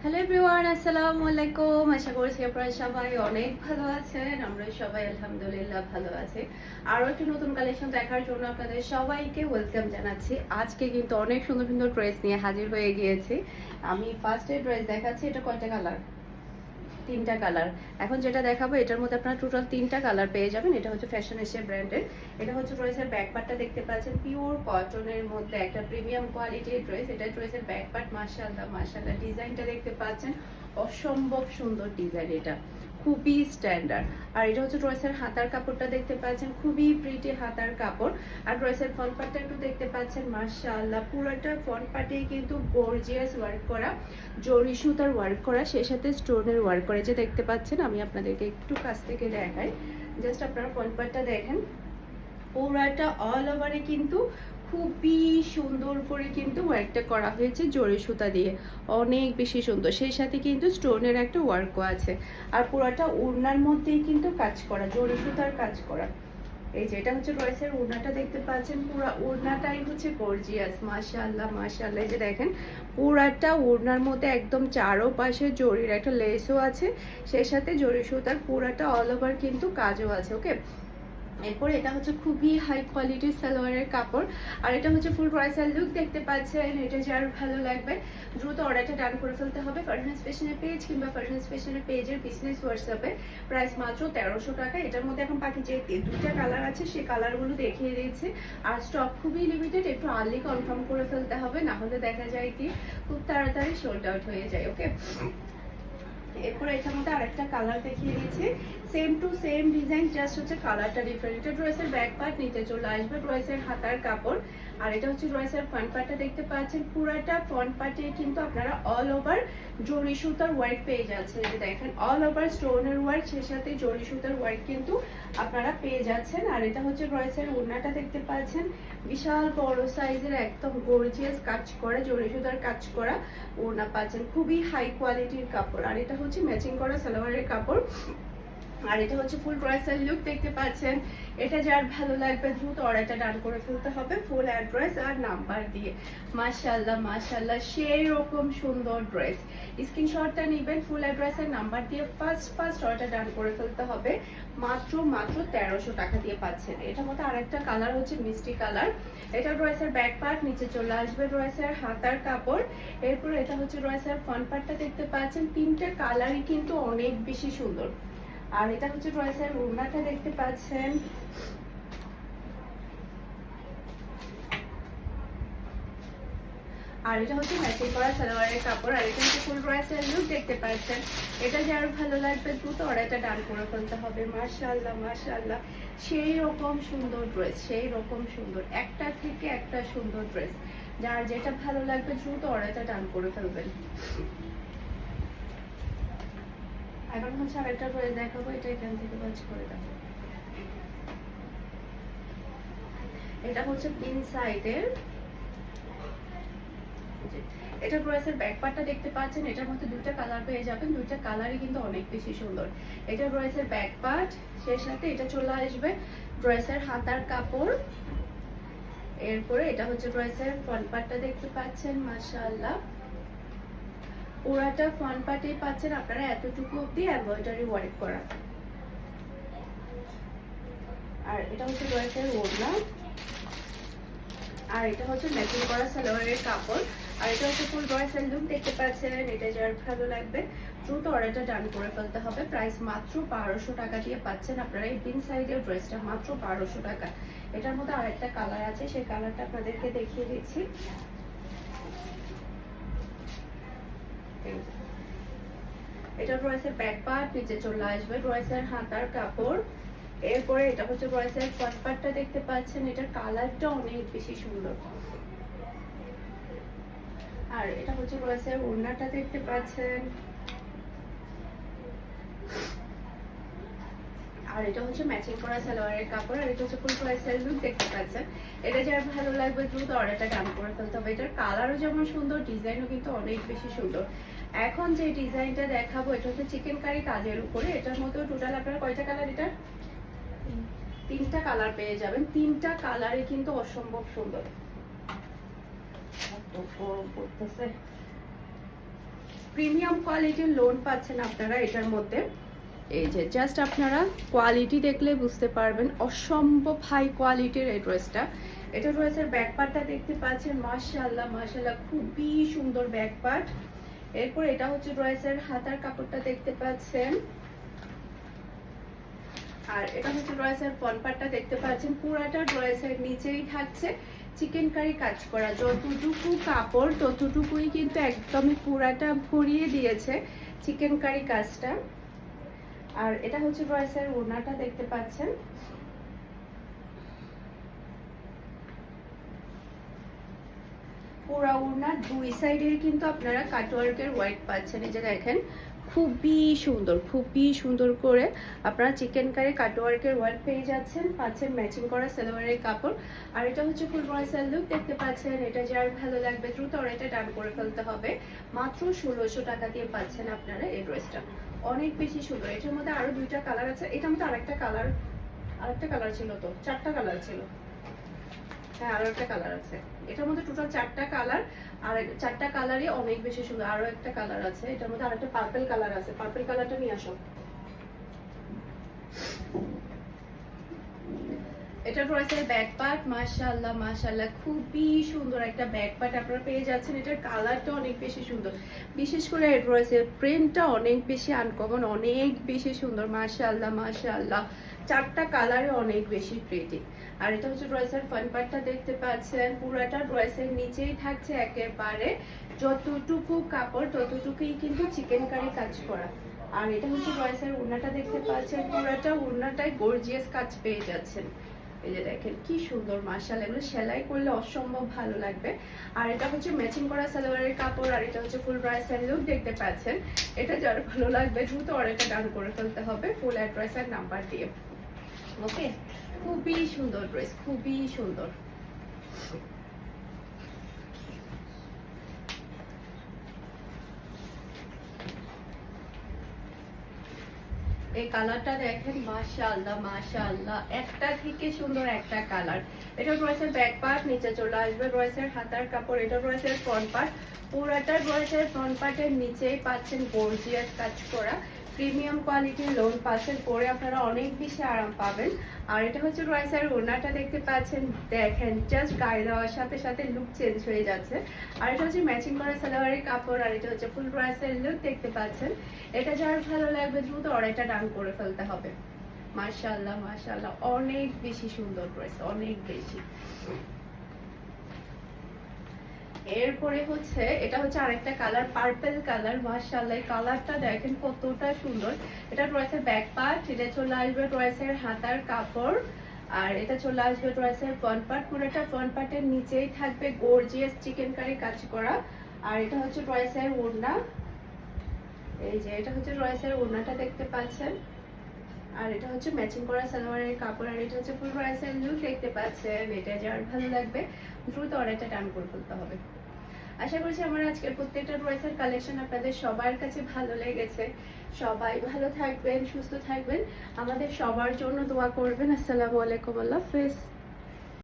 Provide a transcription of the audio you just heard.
Hello everyone, আসসালামু আলাইকুম। আশা করছি আপনারা সবাই অনেক ভালো আছেন। আমরা সবাই আলহামদুলিল্লাহ ভালো আছি। আরও একটি নতুন কালেকশন দেখার জন্য আপনাদের সবাইকে ওয়েলকাম জানাচ্ছি। আজকে কিন্তু অনেক সুন্দর সুন্দর ড্রেস নিয়ে হাজির হয়ে গিয়েছি। আমি ফার্স্টে ড্রেস দেখাচ্ছি। এটা কয়টা কালার? তিনটা কালার। এখন যেটা দেখাবো এটার মধ্যে আপনারা টোটাল তিনটা কালার পেয়ে যাবেন। এটা হচ্ছে ফ্যাশন এশিয়া ব্র্যান্ডের। এটা হচ্ছে ড্রেসের ব্যাক পার্টটা দেখতে পাচ্ছেন পিওর কটনের মধ্যে একটা প্রিমিয়াম কোয়ালিটির ড্রেস। এটা ড্রেসের ব্যাক পার্ট মাশাআল্লাহ মাশাআল্লাহ ডিজাইনটা দেখতে পাচ্ছেন অসম্ভব সুন্দর ডিজাইন, এটা খুবই স্ট্যান্ডার্ড। আর এটা হচ্ছে ড্রেসের হাতার কাপড়টা দেখতে পাচ্ছেন খুবই প্রিটি হাতার কাপড়। আর ড্রেসের ফ্রন্ট পার্টটা একটু দেখতে পাচ্ছেন মাশাআল্লাহ পুরোটা ফ্রন্ট পার্টেই কিন্তু গর্জিয়াস ওয়ার্ক করা, জরি সুতার ওয়ার্ক করা, সেই সাথে স্টোনের ওয়ার্ক করে যে দেখতে পাচ্ছেন। আমি আপনাদেরকে একটু কাছ থেকে দেখাই, জাস্ট আপনারা ফ্রন্ট পার্টটা দেখেন। পুরাটা অল ওভারে কিন্তু খুবই সুন্দর করে কিন্তু ওয়ার্কটা করা হয়েছে জরি সুতা দিয়ে, অনেক বেশি সুন্দর। সেই সাথে কিন্তু স্টোনের একটা ওয়ার্কও আছে। আর পুরাটা ওড়নার মধ্যেই কিন্তু কাজ করা, জরি সুতার কাজ করা। এই যে এটা হচ্ছে ড্রেসের ওড়নাটা দেখতে পাচ্ছেন, পুরো ওড়নাটাই হচ্ছে গর্জিয়াস মাশাআল্লাহ মাশাআল্লাহ। এই যে দেখেন পুরাটা ওড়নার মধ্যে একদম চারোপাশে জরির একটা লেসও আছে, সেই সাথে জরি সুতার পুরাটা অল ওভার কিন্তু কাজও আছে। ওকে, এরপর এটা হচ্ছে খুবই হাই কোয়ালিটির সালোয়ারের কাপড়। আর এটা হচ্ছে ফুল ব্রাইডাল লুক দেখতে পাচ্ছেন। এটা যার ভালো লাগবে দ্রুত অর্ডারটা ডান করে ফেলতে হবে ফারহানাস ফ্যাশনের পেজ কিংবা ফারহানাস ফ্যাশনের পেজের বিজনেস হোয়াটসঅ্যাপে। প্রাইস মাত্র 1300 টাকা। এটার মধ্যে এখন বাকি যে দুইটা কালার আছে সেই কালারগুলো দেখিয়ে দিয়েছি। আর স্টক খুবই লিমিটেড, একটু আর্লি কনফার্ম করে ফেলতে হবে, না হলে দেখা যায় কি খুব তাড়াতাড়ি সোল্ড আউট হয়ে যায়। ওকে, এরপর এটার মধ্যে আরেকটা কালার দেখিয়ে দিয়েছি, same to same design, just হচ্ছে কালারটা ডিফারেন্ট। এটা ড্রেসের ব্যাক পার্ট নিচে চলে আসবে, ড্রেসের হাতার কাপড়। আর এটা হচ্ছে ড্রেসের ফ্রন্ট পার্টটা দেখতে পাচ্ছেন, পুরাটা ফ্রন্ট পার্টে কিন্তু আপনারা অল ওভার জরি সুতার ওয়ার্ক পেয়ে যাচ্ছেন। এই দেখেন অল ওভার স্টোনের ওয়ার্ক, সেই সাথে জরি সুতার ওয়ার্ক কিন্তু আপনারা পেয়ে যাচ্ছেন। আর এটা হচ্ছে ড্রেসের ওড়নাটা দেখতে পাচ্ছেন, বিশাল বড় সাইজের একদম গর্জিয়াস কাজ করা জরি সুতার কাজ করা ওড়না পাচ্ছেন, খুবই হাই কোয়ালিটির কাপড়। আর এটা হচ্ছে ম্যাচিং করা সালোয়ারের কাপড়। আর এটা হচ্ছে ফুল ড্রেসের লুক দেখতে পাচ্ছেন। এটা যার ভালো লাগবে দ্রুত অর্ডারটা ডান করে ফেলতে হবে ফুল অ্যাড্রেস আর নাম্বার দিয়ে। মাশাআল্লাহ মাশাআল্লাহ সেই রকম সুন্দর ড্রেস। স্ক্রিনশটটা নেবেন, ফুল অ্যাড্রেস আর নাম্বার দিয়ে ফার্স্ট অর্ডার ডান করে ফেলতে হবে। মাত্র 1300 টাকা দিয়ে পাচ্ছেন। এটার মধ্যে আরেকটা কালার হচ্ছে মিষ্টি কালার। এটা ড্রেসের ব্যাক পার্ট, নিচে চলে আসবে ড্রেসের হাতার কাপড়। এরপর এটা হচ্ছে ড্রেসের ফ্রন্ট পার্টটা দেখতে পাচ্ছেন, তিনটে কালারই কিন্তু অনেক বেশি সুন্দর। আর এটা হচ্ছে ড্রেসের ওড়নাটা দেখতে পাচ্ছেন, আর এটা হচ্ছে ম্যাচিং করা সালোয়ারের কাপড়। আর এটা হচ্ছে ফুল ড্রেসের লুক দেখতে পাচ্ছেন। এটা যার ভালো লাগবে দ্রুত অর্ডারটা ডান করে ফেলতে হবে। মাশাআল্লাহ মাশাআল্লাহ সেই রকম সুন্দর ড্রেস, সেই রকম সুন্দর, একটা থেকে একটা সুন্দর ড্রেস। যার যেটা ভালো লাগবে দ্রুত অর্ডারটা ডান করে ফেলবেন। এখন হচ্ছে আরেকটা ড্রেস দেখাবো, এটা এখান থেকে বাজ করে দেবো। এটা হচ্ছে পিন সাইডের, এটা ড্রেসের ব্যাক পার্টটা দেখতে পাচ্ছেন। এটার মধ্যে দুইটা কালার পেয়ে যাবেন, দুইটা কালারই কিন্তু অনেক বেশি সুন্দর। এটা ড্রেসের ব্যাক পার্ট, সেই সাথে এটা চলে আসবে ড্রেসের হাতার কাপড়। এরপরে এটা হচ্ছে ড্রেসের ফ্রন্ট পার্টটা দেখতে পাচ্ছেন মাশাআল্লাহ পুরাটা ফ্রন্ট পার্টেই পাচ্ছেন আপনারা এতটুকু অব্দি এমব্রয়ডারি ওয়ার্ক করা। আর এটা হচ্ছে ড্রেসের ওড়না। আর এটা হচ্ছে ম্যাচিং করা সালোয়ারের কাপড়। আর এটা হচ্ছে ফুল ড্রেসের লুক দেখতে পাচ্ছেন। এটা যার ভালো লাগবে দ্রুত অর্ডারটা ডান করে ফেলতে হবে। প্রাইস মাত্র 1200 টাকা দিয়ে পাচ্ছেন আপনারা এই পিন সাইডের ড্রেসটা, মাত্র 1200 টাকা। এটার মধ্যে আরেকটা কালার আছে, সেই কালারটা আপনাদেরকে দেখিয়ে দিচ্ছি। এটা ড্রেসের ব্যাক পার্ট, নিচে চলে আসবে ড্রেসের হাতার কাপড়। এরপরে এটা হচ্ছে ড্রেসের ফ্রন্ট পার্টটা দেখতে পাচ্ছেন, এটার কালারটা অনেক বেশি সুন্দর। আর এটা হচ্ছে ড্রেসের ওড়নাটা দেখতে পাচ্ছেন। আর এটা হচ্ছে ম্যাচিং করা সালোয়ারের কাপড়। আর এটা হচ্ছে ফুল ড্রেসের লুক দেখতে পাচ্ছেন। এটা যার ভালো লাগবে দ্রুত অর্ডারটা ডান করে ফেলতে হবে। এটার কালারও যেমন সুন্দর, ডিজাইনও কিন্তু অনেক বেশি সুন্দর। এখন যে ডিজাইনটা দেখাবো এটা হচ্ছে চিকেন কারি কাজের উপরে। এটার মধ্যে টোটাল আপনারা কয়টা কালার? এটা তিনটা কালার পেয়ে যাবেন, তিনটা কালারই কিন্তু অসম্ভব সুন্দর। প্রিমিয়াম কোয়ালিটির লোন পাচ্ছেন আপনারা এটার মধ্যে। এই যে জাস্ট আপনারা কোয়ালিটি দেখলে বুঝতে পারবেন, অসম্ভব হাই কোয়ালিটির এই ড্রেসটা। এটা ড্রেসের ব্যাক পার্টটা দেখতে পাচ্ছেন, মাশাআল্লাহ মাশাআল্লাহ খুবই সুন্দর ব্যাক পার্ট। এরপর এটা হচ্ছে ড্রেসের হাতার কাপড়টা দেখতে পাচ্ছেন, আর এটা হচ্ছে ড্রেসের ফ্রন্ট পার্টটা দেখতে পাচ্ছেন। পুরাটা ড্রেসের নিচেই থাকছে চিকেন কারি কাজ করা, যতটুকু কাপড় ততটুকুই কিন্তু একদমই পুরাটা ভরিয়ে দিয়েছে চিকেন কারি কাজটা। আর এটা হচ্ছে ড্রেসের ওড়নাটা দেখতে পাচ্ছেন, পুরা ওড়না দুই সাইডে কিন্তু আপনারা কাটওয়ার্কের ওয়ার্ক পাচ্ছেন। এই যে দেখেন খুবই সুন্দর, খুবই সুন্দর করে আপনারা চিকেন কারি কাটওয়ার্কের ওয়ার্ক পেয়ে যাচ্ছেন, পাচ্ছেন ম্যাচিং করা সালোয়ারের কাপড়। আর এটা হচ্ছে ফুল ব্রাইসাল লুক দেখতে পাচ্ছেন। এটা যার ভালো লাগবে দ্রুত এটা ডান করে ফেলতে হবে। মাত্র 1600 টাকা দিয়ে পাচ্ছেন আপনারা এই ড্রেসটা, অনেক বেশি সুন্দর। এটার মধ্যে আরো দুইটা কালার আছে, এটার মধ্যে আরেকটা কালার ছিল, তো 4টা কালার ছিল। হ্যাঁ আরো একটা কালার আছে, এটার মধ্যে টোটাল 4টা কালার, আর 4টা কালারই অনেক বেশি সুন্দর। আরো একটা কালার আছে, এটার মধ্যে আরেকটা পার্পল কালার আছে, পার্পল কালারটা নিয়ে আসো। এটা রয়েছে ব্যাক পার্ট, মাশাআল্লাহ মাশাআল্লাহ খুবই সুন্দর একটা ব্যাক পার্ট আপনারা পেয়ে যাচ্ছেন। এটার কালারটা অনেক বেশি সুন্দর, বিশেষ করে এটা রয়েছে প্রিন্টটা অনেক বেশি আনকমন, অনেক বেশি সুন্দর, মাশাআল্লাহ মাশাআল্লাহ 4টা কালারে অনেক বেশি প্রিটি। আর এটা হচ্ছে ড্রেসের ফ্রন্ট পার্টটা দেখতে পাচ্ছেন, পুরাটা ড্রেসের নিচেই থাকছে একেবারে যতটুকু কাপড় ততটুকুই কিন্তু চিকেন কারি কাজ করা। আর এটা হচ্ছে ড্রেসের ওড়নাটা দেখতে পাচ্ছেন, পুরাটা ওড়নাটাই গর্জিয়াস কাজ পেয়ে যাচ্ছেন। এই যে দেখেন কি সুন্দর, মাশাআল্লাহ এগুলো সেলাই করলে অসম্ভব ভালো লাগবে। আর এটা হচ্ছে ম্যাচিং করা সালোয়ারের কাপড়, আর এটা হচ্ছে ফুল ব্রাইসাল লুক দেখতে পাচ্ছেন। এটা যার ভালো লাগবে দ্রুত অর্ডারটা ডান করে ফেলতে হবে ফুল অ্যাড্রেস আর নাম্বার দিয়ে। ওকে, খুবই সুন্দর ড্রেস, খুবই সুন্দর। এই কালারটা দেখেন, মাশাআল্লাহ মাশাআল্লাহ একটা থেকে সুন্দর একটা কালার। এটা ড্রেসের ব্যাক পার্ট, নিচে চলে আসবে ড্রেসের হাতার কাপড়। এটা ড্রেসের ফ্রন্ট পার্ট, পুরাটা ড্রেসের ফ্রন্ট পার্টের নিচেই পাচ্ছেন গর্জিয়াস কাজ করা প্রিমিয়াম কোয়ালিটির লোন পাচ্ছেন, পরে আপনারা অনেক বেশি আরাম পাবেন। আর এটা হচ্ছে ড্রেসের ওড়নাটা দেখতে পাচ্ছেন, দেখেন জাস্ট গায়ে দেওয়ার সাথে সাথে লুক চেঞ্জ হয়ে যাচ্ছে। আর এটা হচ্ছে ম্যাচিং করা সালোয়ারের কাপড়, আর এটা হচ্ছে ফুল ড্রেসের লুক দেখতে পাচ্ছেন। এটা যার ভালো লাগবে দ্রুত অর্ডারটা ডান করে ফেলতে হবে। মাশাআল্লাহ মাশাআল্লাহ অনেক বেশি সুন্দর ড্রেস, অনেক বেশি। এরপরে হচ্ছে এটা হচ্ছে আরেকটা কালার, পার্পল কালার, মাশাআল্লাহ এই কালারটা দেখেন কতটা সুন্দর। এটা ড্রেসের ব্যাক পার্ট, এটা চলে আসবে ড্রেসের হাতার কাপড়, আর এটা চলে আসবে ড্রেসের ফ্রন্ট পার্ট। পুরোটা ফ্রন্ট পার্টের নিচেই থাকবে গর্জিয়াস চিকেন কারি কাজ করা। আর এটা হচ্ছে ড্রেসের ওড়না, এই যে এটা হচ্ছে ড্রেসের ওড়নাটা দেখতে পাচ্ছেন। আর এটা হচ্ছে ম্যাচিং করা সালোয়ারের কাপড়, আর এটা হচ্ছে ফুল ড্রেসের লুক দেখতে পাচ্ছেন। এটা যার ভালো লাগবে দ্রুত অর্ডারটা ডান করে ফেলতে হবে। আশা করছি আমার আজকের প্রত্যেকটা ড্রেসের কালেকশন আপনাদের সবার কাছে ভালো লেগেছে। সবাই ভালো থাকবেন, সুস্থ থাকবেন, আমাদের সবার জন্য দোয়া করবেন। আসসালামু আলাইকুম, আল্লাহ হাফেজ।